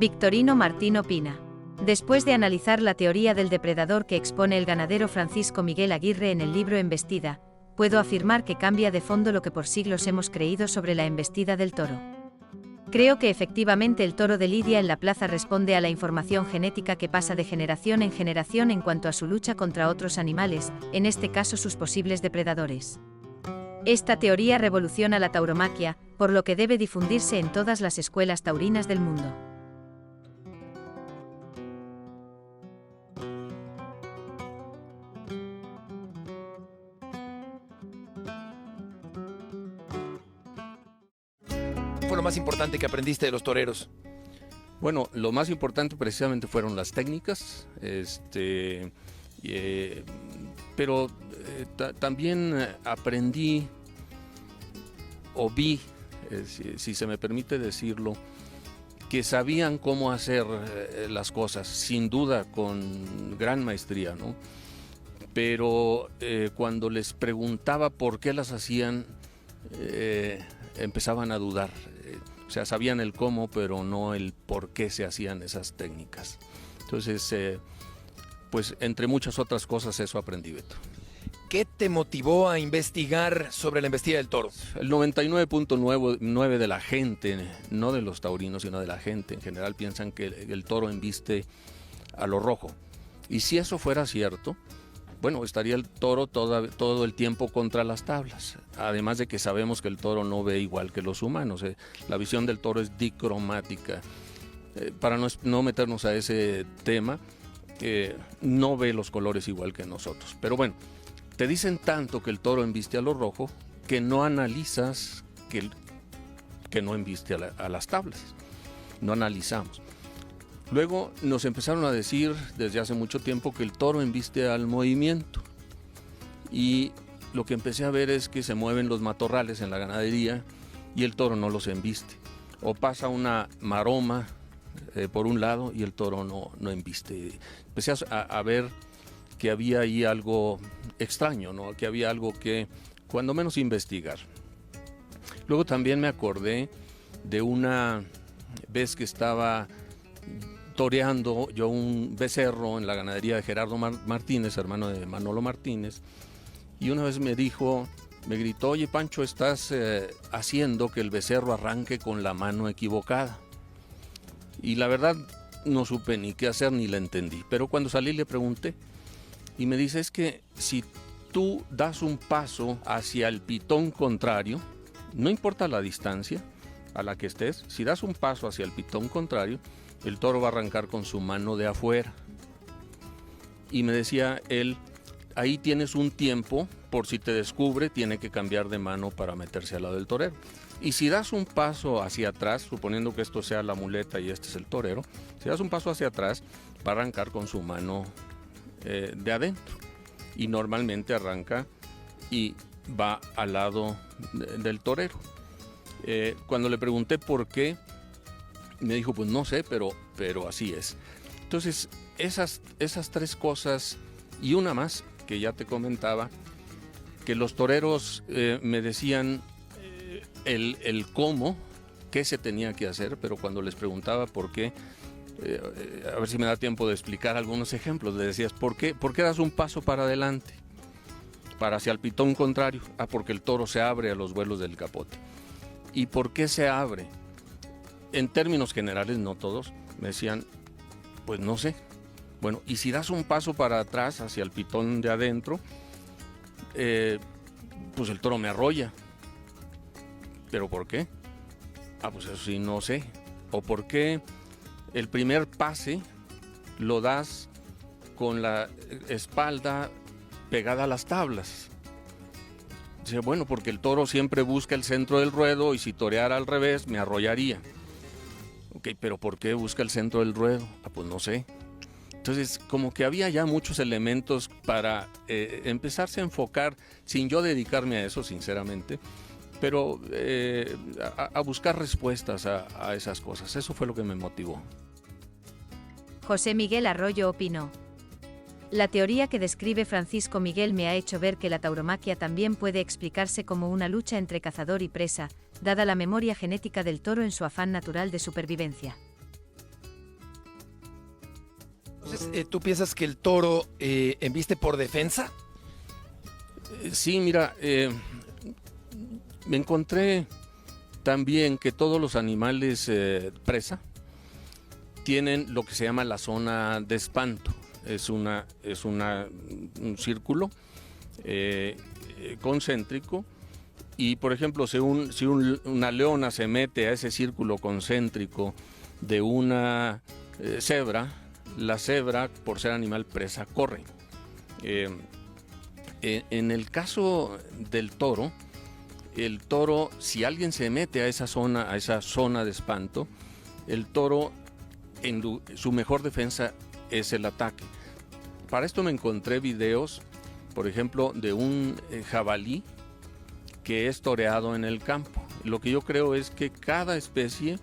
Victorino Martín opina. Después de analizar la teoría del depredador que expone el ganadero Francisco Miguel Aguirre en el libro Embestida, puedo afirmar que cambia de fondo lo que por siglos hemos creído sobre la embestida del toro. Creo que efectivamente el toro de Lidia en la plaza responde a la información genética que pasa de generación en generación en cuanto a su lucha contra otros animales, en este caso sus posibles depredadores. Esta teoría revoluciona la tauromaquia, por lo que debe difundirse en todas las escuelas taurinas del mundo. ¿Fue lo más importante que aprendiste de los toreros? Bueno, lo más importante precisamente fueron las técnicas, pero también aprendí o vi, si se me permite decirlo, que sabían cómo hacer las cosas, sin duda con gran maestría, ¿no? Pero cuando les preguntaba por qué las hacían, empezaban a dudar. O sea, sabían el cómo, pero no el por qué se hacían esas técnicas. Entonces, pues entre muchas otras cosas eso aprendí, Beto. ¿Qué te motivó a investigar sobre la embestida del toro? El 99.9% de la gente, no de los taurinos, sino de la gente en general, piensan que el toro embiste a lo rojo. Y si eso fuera cierto, bueno, estaría el toro todo el tiempo contra las tablas. Además de que sabemos que el toro no ve igual que los humanos. La visión del toro es dicromática. Para no meternos a ese tema, no ve los colores igual que nosotros. Pero bueno, te dicen tanto que el toro embiste a lo rojo que no analizas que no embiste a las tablas. No analizamos. Luego nos empezaron a decir desde hace mucho tiempo que el toro embiste al movimiento. Y lo que empecé a ver es que se mueven los matorrales en la ganadería y el toro no los embiste. O pasa una maroma por un lado y el toro no embiste. Empecé a ver que había ahí algo extraño, ¿no? Que había algo que cuando menos investigar. Luego también me acordé de una vez que estaba toreando yo un becerro en la ganadería de Gerardo Martínez, hermano de Manolo Martínez, y una vez me gritó, oye Pancho, estás haciendo que el becerro arranque con la mano equivocada. Y la verdad no supe ni qué hacer ni le entendí, pero cuando salí le pregunté y me dice, es que si tú das un paso hacia el pitón contrario, no importa la distancia a la que estés, si das un paso hacia el pitón contrario, el toro va a arrancar con su mano de afuera. Y me decía él, ahí tienes un tiempo, por si te descubre, tiene que cambiar de mano para meterse al lado del torero. Y si das un paso hacia atrás, suponiendo que esto sea la muleta y este es el torero, si das un paso hacia atrás, va a arrancar con su mano de adentro. Y normalmente arranca y va al lado del torero. Cuando le pregunté por qué, me dijo, pues no sé, pero así es. Entonces, esas tres cosas y una más que ya te comentaba, que los toreros me decían el cómo, qué se tenía que hacer, pero cuando les preguntaba por qué, a ver si me da tiempo de explicar algunos ejemplos, le decías, ¿por qué das un paso para adelante? Para hacia el pitón contrario. Ah, porque el toro se abre a los vuelos del capote. ¿Y por qué se abre? En términos generales, no todos, me decían, pues no sé. Bueno, y si das un paso para atrás hacia el pitón de adentro, pues el toro me arrolla. ¿Pero por qué? Ah, pues eso sí, no sé. ¿O por qué el primer pase lo das con la espalda pegada a las tablas? Dice, bueno, porque el toro siempre busca el centro del ruedo y si toreara al revés me arrollaría. Ok, pero ¿por qué busca el centro del ruedo? Ah, pues no sé. Entonces, como que había ya muchos elementos para empezarse a enfocar, sin yo dedicarme a eso, sinceramente, pero a buscar respuestas a esas cosas. Eso fue lo que me motivó. José Miguel Arroyo opinó. La teoría que describe Francisco Miguel me ha hecho ver que la tauromaquia también puede explicarse como una lucha entre cazador y presa, dada la memoria genética del toro en su afán natural de supervivencia. Entonces, ¿tú piensas que el toro embiste por defensa? Sí, mira, me encontré también que todos los animales presa tienen lo que se llama la zona de espanto. Es un círculo concéntrico, y por ejemplo, si una leona se mete a ese círculo concéntrico de una cebra, la cebra, por ser animal presa, corre. En el caso del toro, el toro, si alguien se mete a esa zona de espanto, el toro, su mejor defensa es el ataque. Para esto me encontré videos, por ejemplo, de un jabalí que es toreado en el campo. Lo que yo creo es que cada especie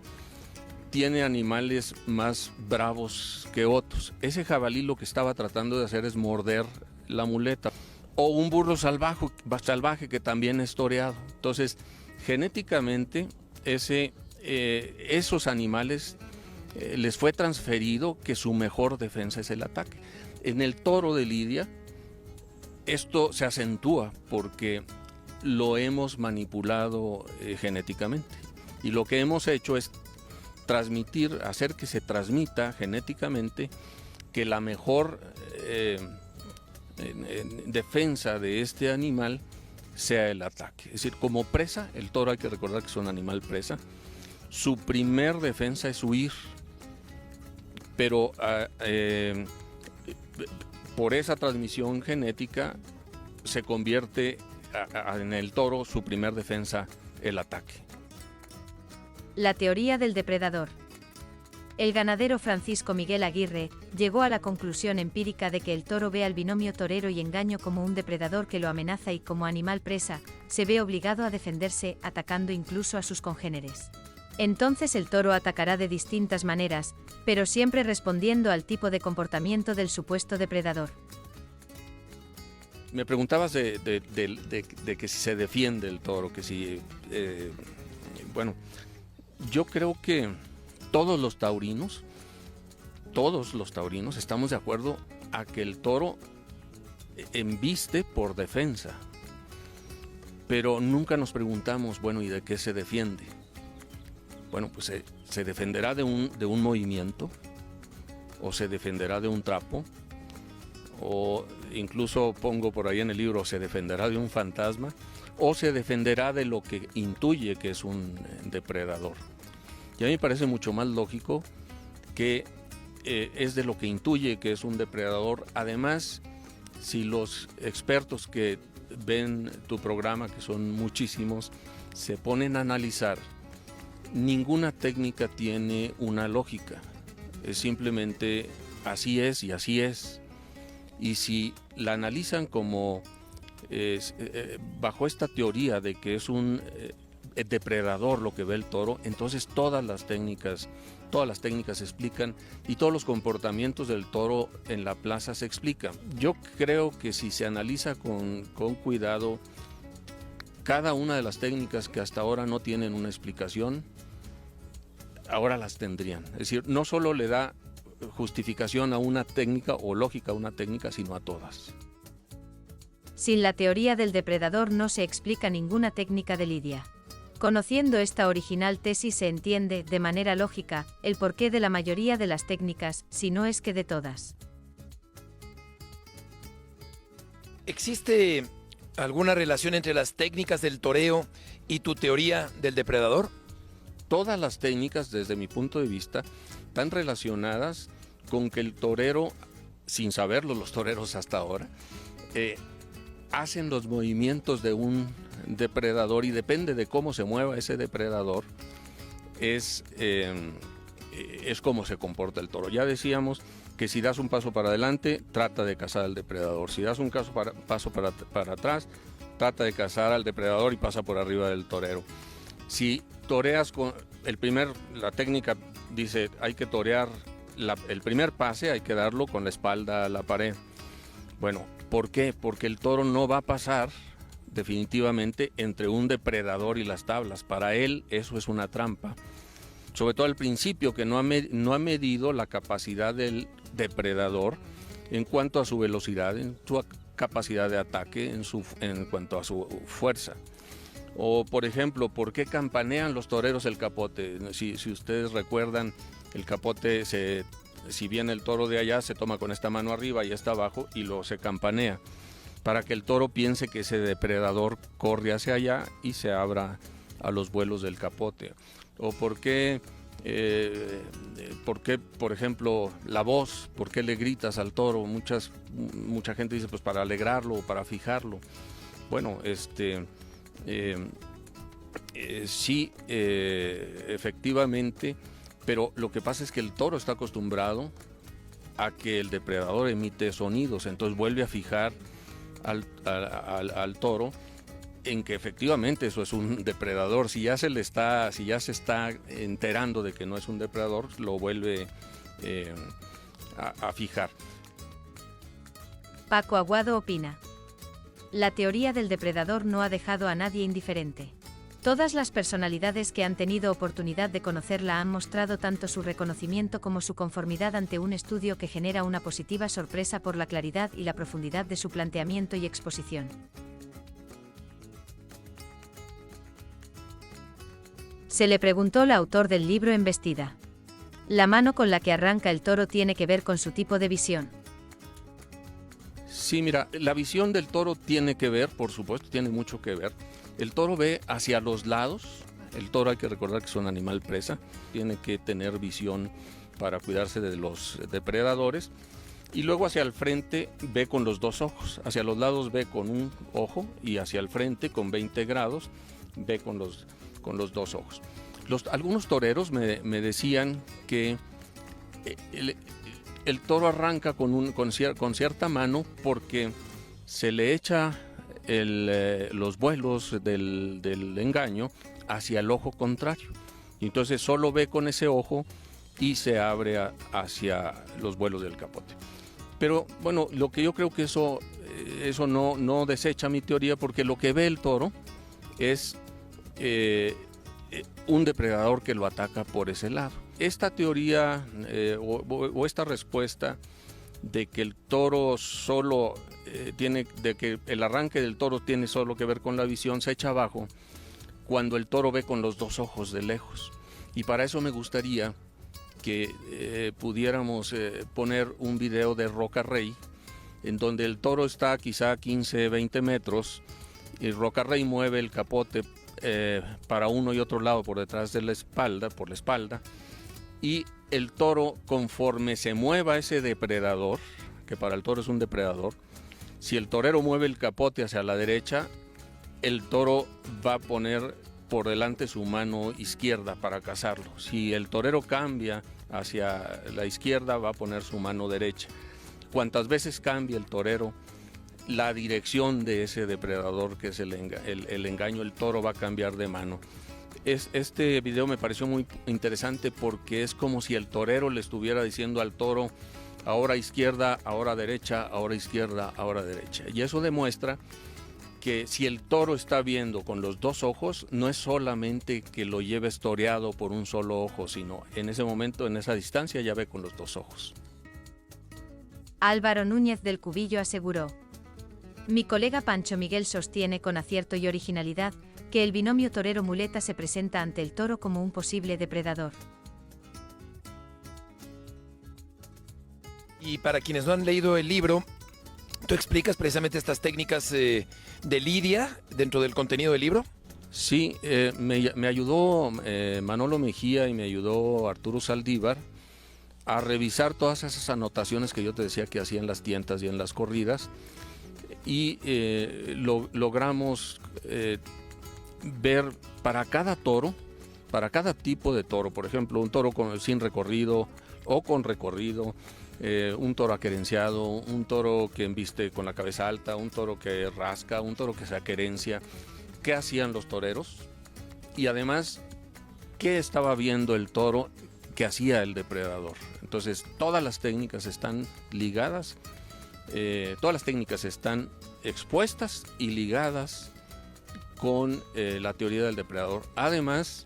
tiene animales más bravos que otros. Ese jabalí lo que estaba tratando de hacer es morder la muleta. O un burro salvaje que también es toreado. Entonces, genéticamente, esos animales les fue transferido que su mejor defensa es el ataque. En el toro de lidia, esto se acentúa porque lo hemos manipulado genéticamente. Y lo que hemos hecho es hacer que se transmita genéticamente que la mejor defensa de este animal sea el ataque. Es decir, como presa, el toro, hay que recordar que es un animal presa, su primer defensa es huir, pero por esa transmisión genética se convierte en el toro su primer defensa el ataque. La teoría del depredador. El ganadero Francisco Miguel Aguirre llegó a la conclusión empírica de que el toro ve al binomio torero y engaño como un depredador que lo amenaza, y como animal presa, se ve obligado a defenderse, atacando incluso a sus congéneres. Entonces el toro atacará de distintas maneras, pero siempre respondiendo al tipo de comportamiento del supuesto depredador. Me preguntabas de que si se defiende el toro, que si... bueno, yo creo que todos los taurinos estamos de acuerdo a que el toro embiste por defensa, pero nunca nos preguntamos, bueno, ¿y de qué se defiende? Bueno, pues se defenderá de un movimiento, o se defenderá de un trapo, o incluso pongo por ahí en el libro, se defenderá de un fantasma, o se defenderá de lo que intuye que es un depredador. Y a mí me parece mucho más lógico que es de lo que intuye que es un depredador. Además, si los expertos que ven tu programa, que son muchísimos, se ponen a analizar, ninguna técnica tiene una lógica. Es simplemente así es y así es. Y si la analizan como bajo esta teoría de que es un depredador lo que ve el toro, entonces todas las técnicas se explican, y todos los comportamientos del toro en la plaza se explican. Yo creo que si se analiza con cuidado, cada una de las técnicas que hasta ahora no tienen una explicación, ahora las tendrían. Es decir, no solo le da justificación a una técnica o lógica a una técnica, sino a todas. Sin la teoría del depredador no se explica ninguna técnica de lidia. Conociendo esta original tesis se entiende, de manera lógica, el porqué de la mayoría de las técnicas, si no es que de todas. ¿Existe alguna relación entre las técnicas del toreo y tu teoría del depredador? Todas las técnicas, desde mi punto de vista, están relacionadas con que el torero, sin saberlo los toreros hasta ahora, hacen los movimientos de un depredador, y depende de cómo se mueva ese depredador, es cómo se comporta el toro. Ya decíamos que si das un paso para adelante, trata de cazar al depredador. Si das un paso para atrás, trata de cazar al depredador y pasa por arriba del torero. Si toreas con la técnica dice, hay que torear el primer pase, hay que darlo con la espalda a la pared. Bueno, ¿por qué? Porque el toro no va a pasar definitivamente entre un depredador y las tablas. Para él eso es una trampa. Sobre todo al principio, que no ha medido la capacidad del depredador en cuanto a su velocidad, en su capacidad de ataque, en cuanto a su fuerza. O, por ejemplo, ¿por qué campanean los toreros el capote? Si ustedes recuerdan, el capote, si viene el toro de allá, se toma con esta mano arriba y esta abajo y se campanea, para que el toro piense que ese depredador corre hacia allá y se abra a los vuelos del capote. O ¿por qué, por ejemplo, la voz? ¿Por qué le gritas al toro? Mucha gente dice, pues para alegrarlo o para fijarlo. Bueno, sí, efectivamente, pero lo que pasa es que el toro está acostumbrado a que el depredador emite sonidos, entonces vuelve a fijar al toro en que efectivamente eso es un depredador. Si ya se está enterando de que no es un depredador, lo vuelve a fijar. Paco Aguado opina: la teoría del depredador no ha dejado a nadie indiferente. Todas las personalidades que han tenido oportunidad de conocerla han mostrado tanto su reconocimiento como su conformidad ante un estudio que genera una positiva sorpresa por la claridad y la profundidad de su planteamiento y exposición. Se le preguntó al autor del libro Embestida. La mano con la que arranca el toro tiene que ver con su tipo de visión. Sí, mira, la visión del toro tiene que ver, por supuesto, tiene mucho que ver. El toro ve hacia los lados. El toro, hay que recordar que es un animal presa, tiene que tener visión para cuidarse de los depredadores. Y luego hacia el frente ve con los dos ojos. Hacia los lados ve con un ojo y hacia el frente, con 20 grados, ve con los dos ojos. Algunos toreros me decían que el toro arranca con cierta mano porque se le echa los vuelos del engaño hacia el ojo contrario. Y entonces solo ve con ese ojo y se abre hacia los vuelos del capote. Pero bueno, lo que yo creo que eso no desecha mi teoría, porque lo que ve el toro es un depredador que lo ataca por ese lado. Esta teoría o esta respuesta de que el toro solo de que el arranque del toro tiene solo que ver con la visión, se echa abajo cuando el toro ve con los dos ojos de lejos. Y para eso me gustaría que pudiéramos poner un video de Roca Rey, en donde el toro está quizá 15, 20 metros, y Roca Rey mueve el capote para uno y otro lado por detrás de por la espalda, y el toro, conforme se mueva ese depredador, que para el toro es un depredador, si el torero mueve el capote hacia la derecha, el toro va a poner por delante su mano izquierda para cazarlo. Si el torero cambia hacia la izquierda, va a poner su mano derecha. Cuantas veces cambie el torero la dirección de ese depredador que es el engaño, el toro va a cambiar de mano. Este video me pareció muy interesante porque es como si el torero le estuviera diciendo al toro: ahora izquierda, ahora derecha, ahora izquierda, ahora derecha. Y eso demuestra que si el toro está viendo con los dos ojos, no es solamente que lo lleve toreado por un solo ojo, sino en ese momento, en esa distancia, ya ve con los dos ojos. Álvaro Núñez del Cubillo aseguró: mi colega Pancho Miguel sostiene con acierto y originalidad que el binomio torero-muleta se presenta ante el toro como un posible depredador. Y para quienes no han leído el libro, ¿tú explicas precisamente estas técnicas de lidia dentro del contenido del libro? Sí, me ayudó Manolo Mejía y me ayudó Arturo Saldívar a revisar todas esas anotaciones que yo te decía que hacía en las tientas y en las corridas, y logramos ver para cada toro, para cada tipo de toro, por ejemplo, un toro sin recorrido o con recorrido, un toro aquerenciado, un toro que embiste con la cabeza alta, un toro que rasca, un toro que se aquerencia, qué hacían los toreros y además qué estaba viendo el toro que hacía el depredador. Entonces todas las técnicas están ligadas, todas las técnicas están expuestas y ligadas con la teoría del depredador. Además,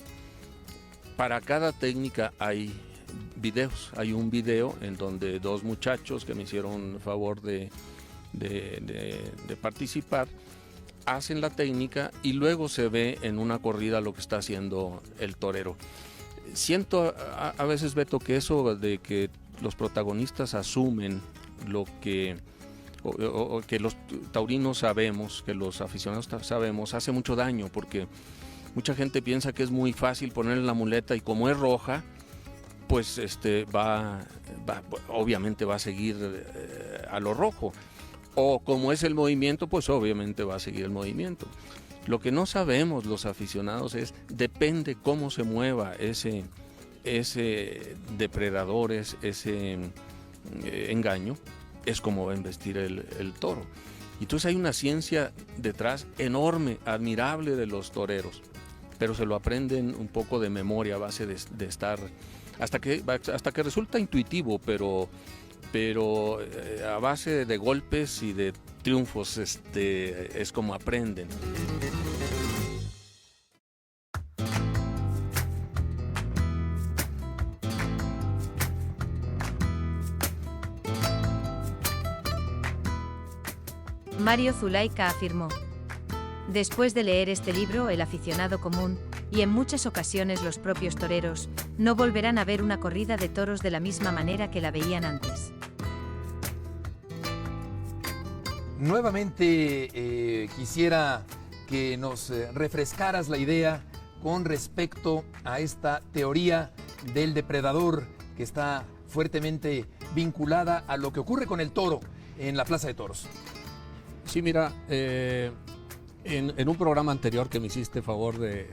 para cada técnica hay videos. Hay un video en donde dos muchachos que me hicieron favor de participar hacen la técnica y luego se ve en una corrida lo que está haciendo el torero. Siento a veces, Beto, que eso de que los protagonistas asumen lo que o que los taurinos sabemos, que los aficionados sabemos, hace mucho daño, porque mucha gente piensa que es muy fácil ponerle la muleta y como es roja, pues obviamente va a seguir a lo rojo. O como es el movimiento, pues obviamente va a seguir el movimiento. Lo que no sabemos los aficionados es, depende cómo se mueva ese depredador, ese engaño, es como va a embestir el toro. Entonces hay una ciencia detrás enorme, admirable de los toreros, pero se lo aprenden un poco de memoria a base de estar, hasta que resulta intuitivo, pero a base de golpes y de triunfos es como aprenden. Mario Zulaika afirmó: después de leer este libro, el aficionado común, y en muchas ocasiones los propios toreros, no volverán a ver una corrida de toros de la misma manera que la veían antes. Nuevamente quisiera que nos refrescaras la idea con respecto a esta teoría del depredador que está fuertemente vinculada a lo que ocurre con el toro en la Plaza de Toros. Sí, mira, en un programa anterior que me hiciste favor de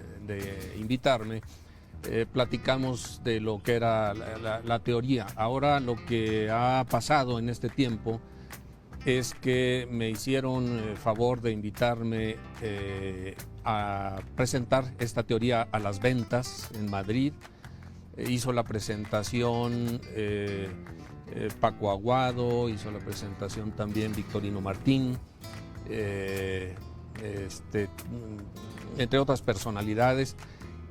invitarme, platicamos de lo que era la teoría. Ahora lo que ha pasado en este tiempo es que me hicieron favor de invitarme a presentar esta teoría a las ventas en Madrid. Hizo la presentación Paco Aguado, hizo la presentación también Victorino Martín, entre otras personalidades,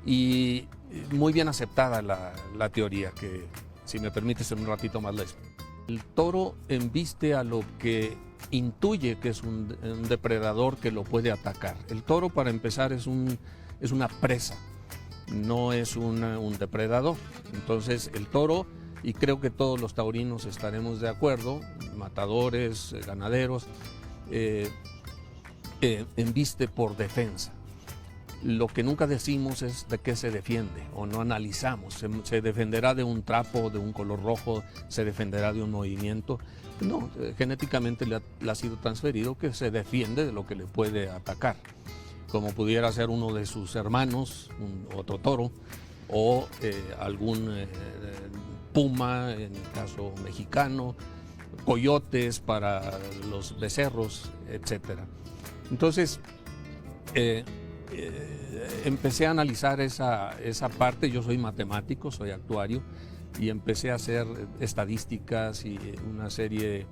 y muy bien aceptada la teoría, que si me permites en un ratito más la explico. El toro embiste a lo que intuye que es un depredador que lo puede atacar. El toro, para empezar, es una presa, no es un depredador. Entonces el toro, y creo que todos los taurinos estaremos de acuerdo, matadores, ganaderos, embiste por defensa. Lo que nunca decimos es de qué se defiende, o no analizamos. Se defenderá de un trapo, de un color rojo, se defenderá de un movimiento. No, genéticamente le ha sido transferido que se defiende de lo que le puede atacar, como pudiera ser uno de sus hermanos, otro toro, o algún puma, en el caso mexicano, coyotes para los becerros, etc. Entonces, empecé a analizar esa parte. Yo soy matemático, soy actuario, y empecé a hacer estadísticas y una serie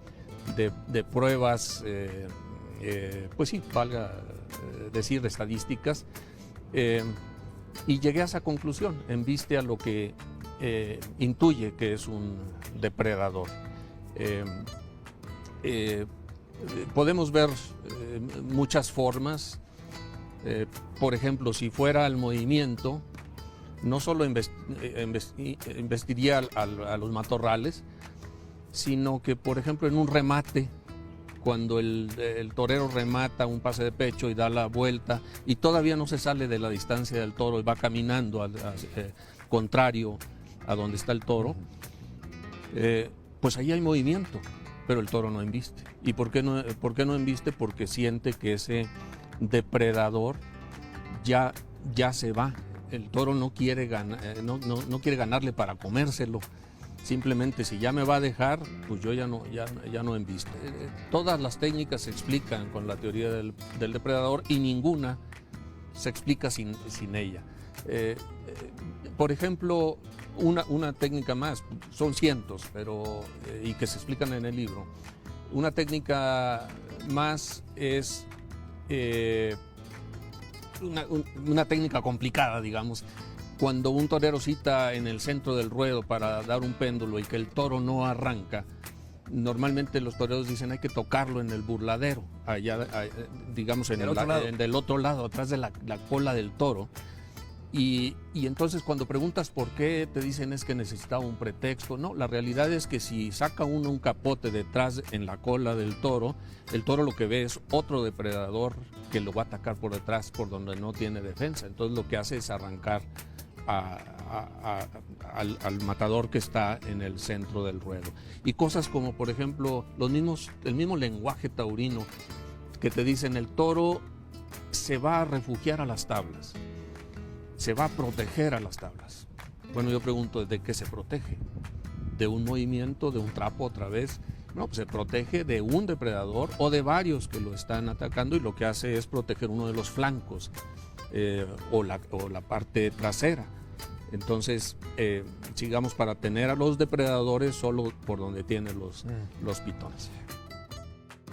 de pruebas, pues sí, valga decir, estadísticas, y llegué a esa conclusión en vista a lo que intuye que es un depredador. Podemos ver muchas formas. Por ejemplo, si fuera el movimiento, no solo embestiría a los matorrales, sino que, por ejemplo, en un remate, cuando el torero remata un pase de pecho y da la vuelta y todavía no se sale de la distancia del toro y va caminando contrario a donde está el toro, pues ahí hay movimiento, pero el toro no embiste. ¿Y por qué no embiste? Porque siente que ese depredador ya se va. El toro no quiere ganarle para comérselo. Simplemente, si ya me va a dejar, pues yo ya no embiste. Todas las técnicas se explican con la teoría del depredador y ninguna se explica sin ella. Por ejemplo, una técnica más, son cientos, y que se explican en el libro. Una técnica más es una técnica complicada, digamos, cuando un torero cita en el centro del ruedo para dar un péndulo y que el toro no arranca, normalmente los toreros dicen hay que tocarlo en el burladero, allá, digamos del otro lado, atrás de la cola del toro. Y entonces cuando preguntas por qué, te dicen es que necesitaba un pretexto. No, la realidad es que si saca uno un capote detrás en la cola del toro, el toro lo que ve es otro depredador que lo va a atacar por detrás, por donde no tiene defensa. Entonces lo que hace es arrancar al matador que está en el centro del ruedo. Y cosas como, por ejemplo, el mismo lenguaje taurino que te dicen el toro se va a refugiar a las tablas, se va a proteger a las tablas. Bueno, yo pregunto, ¿de qué se protege? ¿De un movimiento, de un trapo otra vez? No, pues se protege de un depredador o de varios que lo están atacando, y lo que hace es proteger uno de los flancos o la parte trasera. Entonces, sigamos, para tener a los depredadores solo por donde tienen los pitones.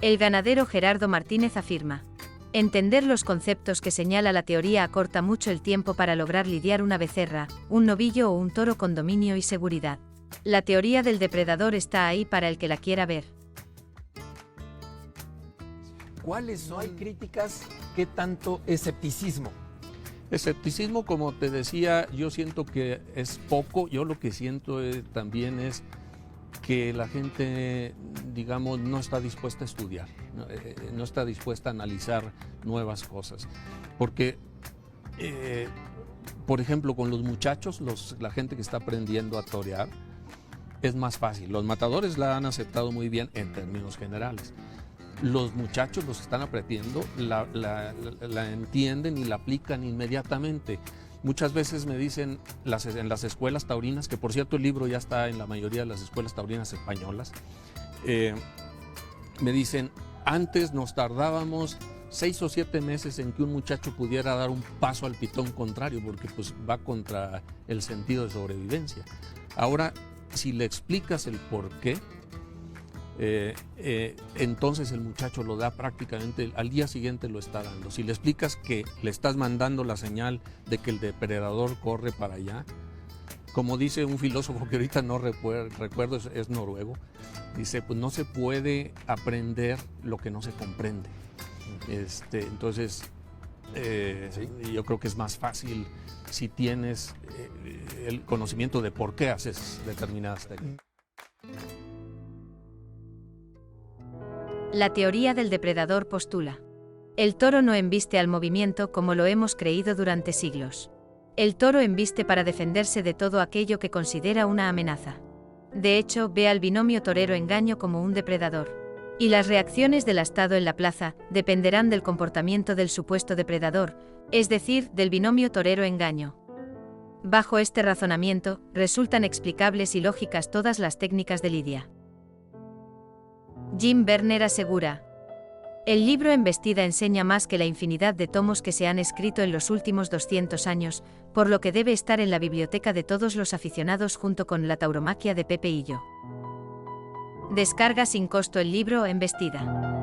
El ganadero Gerardo Martínez afirma: entender los conceptos que señala la teoría acorta mucho el tiempo para lograr lidiar una becerra, un novillo o un toro con dominio y seguridad. La teoría del depredador está ahí para el que la quiera ver. ¿Cuáles son? ¿Hay críticas? ¿Qué tanto escepticismo? Escepticismo, como te decía, yo siento que es poco. Yo lo que siento también es que la gente, digamos, no está dispuesta a estudiar, no está dispuesta a analizar nuevas cosas. Porque, por ejemplo, con los muchachos, la gente que está aprendiendo a torear, es más fácil. Los matadores la han aceptado muy bien en términos generales. Los muchachos, los que están aprendiendo, la entienden y la aplican inmediatamente. Muchas veces me dicen en las escuelas taurinas, que por cierto el libro ya está en la mayoría de las escuelas taurinas españolas, me dicen, antes nos tardábamos 6 o 7 meses en que un muchacho pudiera dar un paso al pitón contrario, porque pues va contra el sentido de sobrevivencia. Ahora, si le explicas el por qué, entonces el muchacho lo da prácticamente, al día siguiente lo está dando. Si le explicas que le estás mandando la señal de que el depredador corre para allá, como dice un filósofo que ahorita no recuerdo, es noruego, dice, pues no se puede aprender lo que no se comprende. Entonces, ¿sí? Yo creo que es más fácil si tienes el conocimiento de por qué haces determinadas técnicas. La teoría del depredador postula: el toro no embiste al movimiento como lo hemos creído durante siglos. El toro embiste para defenderse de todo aquello que considera una amenaza. De hecho, ve al binomio torero-engaño como un depredador. Y las reacciones del astado en la plaza dependerán del comportamiento del supuesto depredador, es decir, del binomio torero-engaño. Bajo este razonamiento, resultan explicables y lógicas todas las técnicas de lidia. Jim Werner asegura: el libro Embestida enseña más que la infinidad de tomos que se han escrito en los últimos 200 años, por lo que debe estar en la biblioteca de todos los aficionados junto con la tauromaquia de Pepe Illo. Descarga sin costo el libro Embestida.